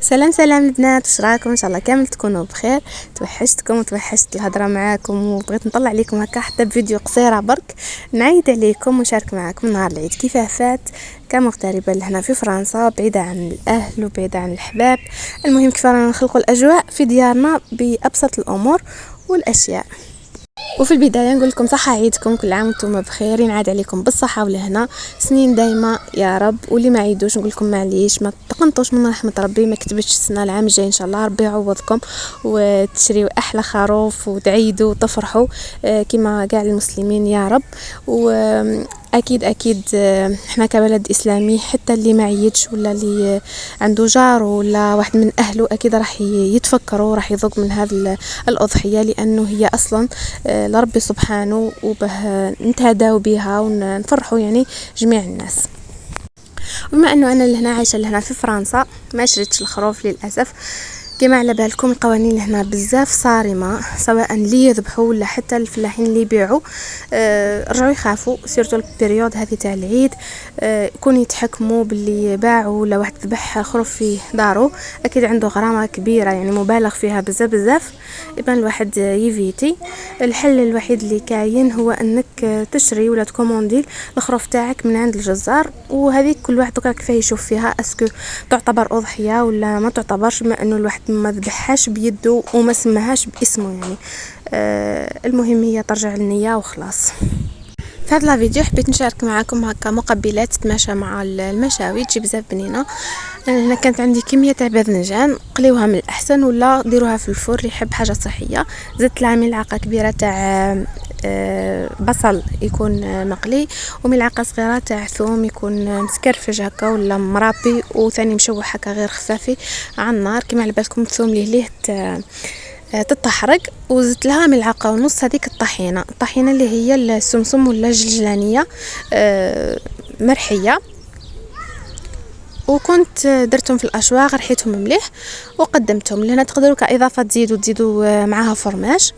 سلام سلام البنات، واش راكم؟ ان شاء الله كامل تكونوا بخير. توحشتكم وتوحشت الهضره معاكم، وبغيت نطلع عليكم هكا حتى بفيديو قصيره برك نعيد عليكم ونشارك معاكم نهار العيد كيفاه فات كمغتربه لهنا في فرنسا، بعيده عن الاهل وبعيده عن الحباب. المهم كيف رانا نخلقوا الاجواء في ديارنا بابسط الامور والاشياء. وفي البدايه نقول لكم صحه عيدكم، كل عام وانتم بخير، ينعاد عليكم بالصحه والهنا، سنين دايما يا رب. واللي ما عيدوش نقول لكم معليش، ما تقنطوش من رحمه ربي، ما كتبتش السنه العام الجاي ان شاء الله ربي يعوضكم وتشريوا احلى خروف وتعيدوا وتفرحوا كما كاع المسلمين يا رب. اكيد اكيد احنا كبلد اسلامي حتى اللي ما عيدش ولا اللي عنده جار ولا واحد من اهله اكيد راح يتفكروا، راح يذوق من هذه الاضحيه، لانه هي اصلا لربي سبحانه، وبه نتهداو بها ونفرحوا يعني جميع الناس. بما انه انا لهنا عايشه لهنا في فرنسا، ما شريتش الخروف للاسف. كما على بالكم القوانين هنا بزاف صارمه، سواء اللي يذبحوا ولا حتى الفلاحين اللي يبيعوا رجعوا يخافوا سيرتو البريود هذه تاع العيد. يكون يتحكموا باللي باعوا ولا واحد ذبح خروف في دارو، اكيد عنده غرامه كبيره يعني مبالغ فيها بزاف بزاف. يبان الواحد يفيتي. الحل الوحيد اللي كاين هو انك تشري ولا تكوموندي الخروف تاعك من عند الجزار، وهذيك كل واحد دوكا كيف يشوف فيها اسكو تعتبر اضحيه ولا ما تعتبرش، بما انه الواحد ما ذبحهاش بيده وما سماهاش باسمه يعني. المهم هي ترجع للنيه وخلاص. في هذا الفيديو حبيت نشارك معاكم هكا مقبلات تتماشى مع المشاوي، تجي بزاف بنينه. هنا كانت عندي كميه تاع باذنجان، قليوها من الاحسن ولا ديروها في الفرن اللي يحب حاجه صحيه. زدت لها ملعقه كبيره تاع بصل يكون مقلي، وملعقه صغيره تاع ثوم يكون مسكرفج هكا ولا مرابي، وثاني مشوح هكا غير خفافي على النار. كما على بالكم الثوم ليه تتحرق. وزدت لها ملعقه ونص هذيك الطحينه اللي هي السمسم ولا الجلجلانيه مرحيه، وكنت درتهم في الاشواغ رحيتهم مليح وقدمتهم. لهنا تقدروا كاضافه تزيدوا معاها فرماج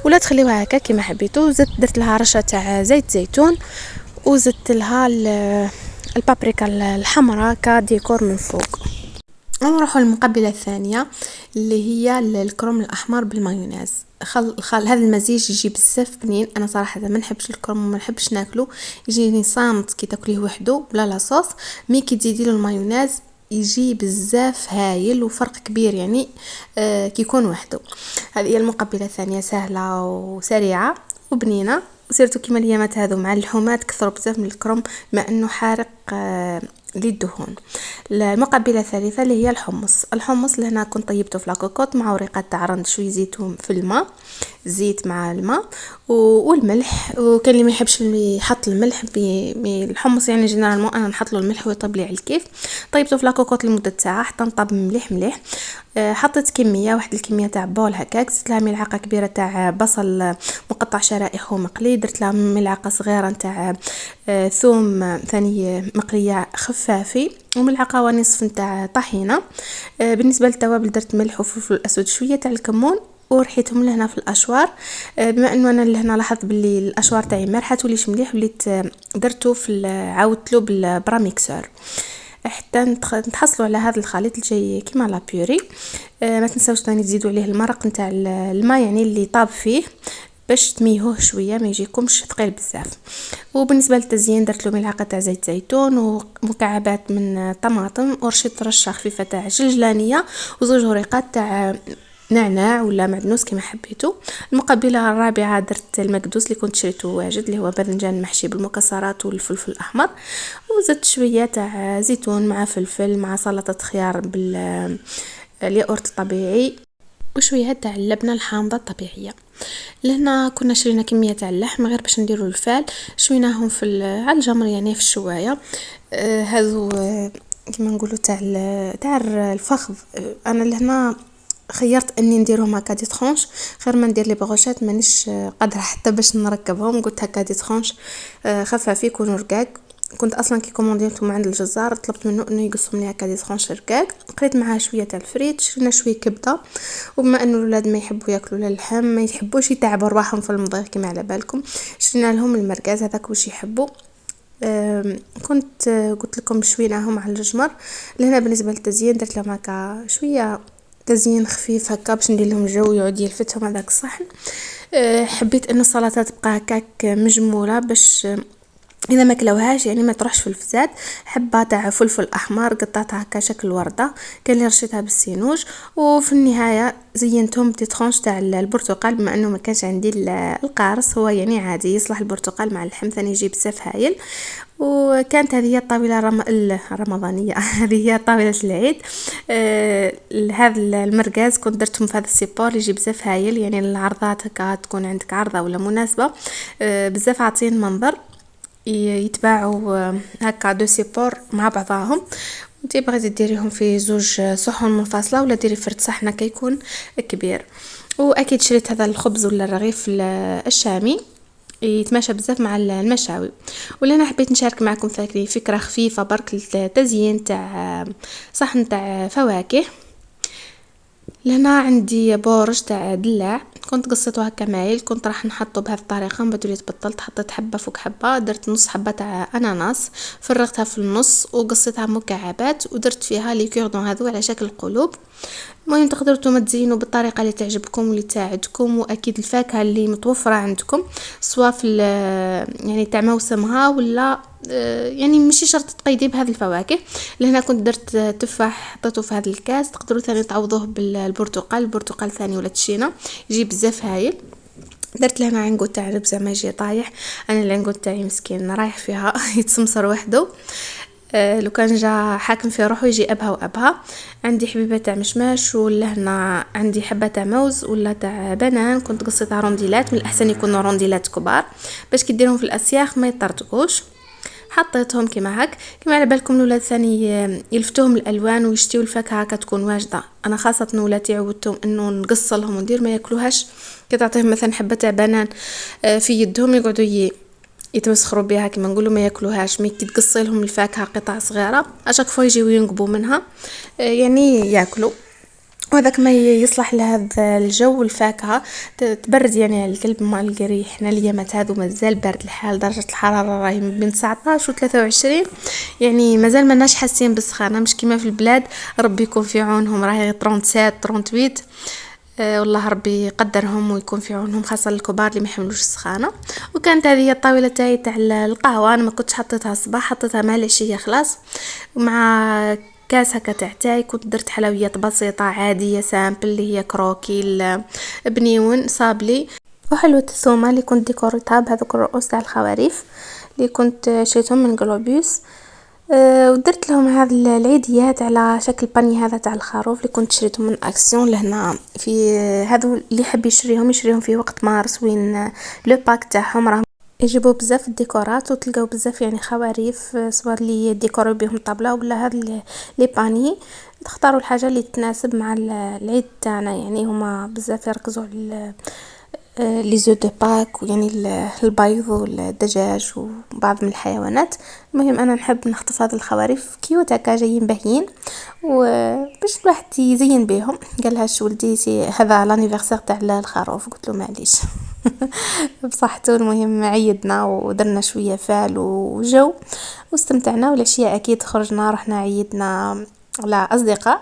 ولا تخليوها هكا كما حبيتوا. درت لها رشه تاع زيت زيتون، وزدت لها البابريكا الحمراء كديكور من فوق. نروحوا للمقبله الثانيه اللي هي الكروم الاحمر بالمايونيز. هذا المزيج يجي بزاف بنين. انا صراحه ما نحبش الكروم وما نحبش ناكله، يجيني صامت كي تاكليه وحده بلا لا صوص، مي كي تزيدي له المايونيز يجي بزاف هايل وفرق كبير يعني كي يكون وحده. هذه هي المقبله الثانيه، سهله وسريعه وبنينه، وسيرتو كيما اليامات هذو مع اللحومات كثروا بزاف من الكروم مع انه حارق للدهون. المقبله الثالثه اللي هي الحمص لهنا كنت طيبته في لاكوكوط مع ورقات تاع رند، شويه زيتون في الماء، زيت مع الماء والملح. وكان اللي ما يحبش يحط الملح الحمص يعني جينيرالمون انا نحط له الملح ويطيب لي على الكيف. طيبته في لاكوكوط لمده ساعه حتى نطاب مليح. حطيت واحد الكميه تاع بول هكاك، زدت لها ملعقه كبيره تاع بصل مقطع شرائح ومقلي، درت لها ملعقه صغيره تاع ثوم ثاني مقليه خفافي، وملعقه ونصف نتاع طحينه. بالنسبه للتوابل درت ملح وفلفل اسود شويه تاع الكمون، ورحيتهم لهنا في الاشوار. بما انه انا لهنا لاحظت باللي الاشوار تاعي ما رحاتوليش مليح، وليت درته في عاودتلو بالبراميكسور حتى نتحصلوا على هذا الخليط الجاي كيما لا بيوري. ما تنساوش ثاني تزيدوا عليه المرق نتاع الماء يعني اللي طاب فيه باش تميهوه شويه ما يجيكمش ثقيل بزاف. وبالنسبه للتزيين درت له ملعقه تاع زيت زيتون ومكعبات من طماطم ورشيت رشه خفيفه تاع جلجلانيه وزوج ورقات تاع نعناع ولا معدنوس كما حبيتوا. المقبله الرابعه درت المكدوس اللي كنت شريته واجد، اللي هو باذنجان محشي بالمكسرات والفلفل الاحمر، وزدت شويه تاع زيتون مع فلفل مع سلطه خيار بالياقورت الطبيعي وشويه تاع اللبنه الحامضه الطبيعيه. لهنا كنا شرينا كميه تاع اللحم غير باش نديروا الفال، شويناهم على الجمر يعني في الشوايه. هذو كما نقولوا تاع الفخذ. انا لهنا خيرت اني نديرهم هكا دي ترونش خير ما ندير لي بغوشات، مانيش قادره حتى باش نركبهم. قلت هكا دي ترونش خفافي يكونوا رقاق. كنت اصلا كي كومونديتهم عند الجزار طلبت منه انه يقصهم لي هكا دي ترونش رقاق، قريت معاه شويه تاع الفريت، شرينا شويه كبده. وبما انه الاولاد ما يحبوا ياكلوا اللحم ما يحبوش يتعبوا رواحهم في المضيق كما على بالكم، شرينا لهم المرقاز هذاك واش يحبوا. كنت قلت لكم شويناهم على الجمر. لهنا بالنسبه للتزيين درت لهم هكا شويه تزيين خفيف هكا باش ندير لهم جو يعود يلفتهم هذاك الصحن. حبيت انه السلطه تبقى هكاك مجموله باش اذا ما كلوهاش يعني ما تروحش في الفساد. حبه تاع فلفل احمر قطعتها هكا شكل ورده، كان اللي رشيتها بالسينوج. وفي النهايه زينتهم بتيترونش تاع البرتقال، بما انه ما كانش عندي القارص، هو يعني عادي يصلح البرتقال مع اللحم ثاني يجيب بزاف هايل. وكانت هذه هي الطاوله الرمضانيه هذه هي طاوله العيد. هذا المرقاز كنت درتهم في هذا السيبور يجي بزاف هايل، يعني العرضات هكا تكون عندك عرضه ولا مناسبه بزاف عاطين منظر. يتباعوا هكا دو سيبور مع بعضهم. انتي بغيتي ديريهم في زوج صحن منفصله ولا ديري فرد صحن كيكون كبير. واكيد شريت هذا الخبز ولا الرغيف الشامي يتماشى بزاف مع المشاوي. واللي انا حبيت نشارك معكم فكره خفيفه برك التزيين تاع صحن تاع فواكه. لهنا عندي بورج تاع دلاع كنت قصيته هكا مايل، كنت راح نحطه بهذه الطريقه، من بعد وليت بطلت، حطيت حبه فوق حبه، درت نص حبه تاع اناناس فرغتها في النص وقصيتها مكعبات ودرت فيها لي كوردون هذو على شكل قلوب. المهم تقدروا نتوما تزينوا بالطريقه اللي تعجبكم واللي تساعدكم، واكيد الفاكهه اللي متوفره عندكم سواء في يعني تاع موسمها ولا يعني ماشي شرط تقيدي بهذه الفواكه. لهنا كنت درت تفاح حطيته في هذا الكاس، تقدروا ثاني تعوضوه بالبرتقال، البرتقال ثاني ولا تشينا يجي بزاف هايل. درت لهنا عنقود تاع ربزه ما يجي طايح، انا العنقود تاعي مسكين رايح فيها يتسمسر وحده. لو كان جا حاكم في روحه يجي ابها وابها. عندي حبيبه تاع مشماش، ولا هنا عندي حبه تاع موز ولا تاع بنان كنت قصيتها رونديلات، من الاحسن يكونوا رونديلات كبار باش كي ديرهم في الاسياخ ما يطرطقوش. حطيتهم كما هك. كما على بالكم الاولاد ثاني يلفتوهم الالوان ويشتيو الفاكهه هكا تكون واجده. انا خاصه ولاتي عودتهم انه نقص لهم وندير ما ياكلوهاش، كي تعطيهم مثلا حبه تاع بنان في يدهم يقعدوا يتمسخروا بها كما نقولوا، ما ياكلوهاش. مي كي تقصي لهم الفاكهه قطع صغيره اشاك فوا يجيو ينقبوا منها يعني ياكلوا. وهذاك ما يصلح لهذا الجو الفاكهه تبرد يعني على القلب. ما القري حنا الايامات هذو مازال برد الحال، درجه الحراره راهي بين 19 و 23، يعني مازال ماناش حاسين بالسخانه، مش كيما في البلاد. ربي يكون في عونهم، راهي 37 38. والله ربي يقدرهم ويكون في عونهم، خاصه الكبار اللي ما يحملوش السخانه. وكانت هذه الطاوله تاعي تاع القهوه، انا ما كنتش حطيتها الصباح، حطيتها مع العشيه خلاص. ومع كاس هكا تاع تاي كنت درت حلويات بسيطه عاديه سامبل اللي هي كروكي بنيون صابلي، وحلوة الثومه اللي كنت ديكوريتها بهذوك الرؤوس تاع الخواريف اللي كنت شريتهم من جلوبيوس. ودرت لهم هذه العيديات على شكل باني هذا تاع الخروف اللي كنت شريته من اكسيون لهنا. في هذو اللي يحب يشريهم في وقت مارس وين لو باك تاعهم راهم يجيبوا بزاف الديكورات، وتلقاو بزاف يعني خواريف صور اللي يديكوروا بهم طابله ولا هذا لي باني. تختاروا الحاجه اللي تناسب مع العيد تاعنا، يعني هما بزاف يركزوا على لي زو دو باك، ويعني البيض والدجاج وبعض من الحيوانات. المهم انا نحب نخطف هذه الخواريف كيوت هكا جايين باهيين وباش الواحد يزين بهم. قالها شو ولدي هذا لانيفرسير تاع الخروف، قلت له معليش بصحته. المهم عيدنا ودرنا شويه فال وجو واستمتعنا، والعشيه اكيد خرجنا رحنا عيدنا على اصدقاء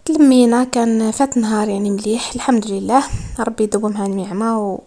تلمينا. كان فات نهار يعني مليح الحمد لله، ربي يدومها النعمه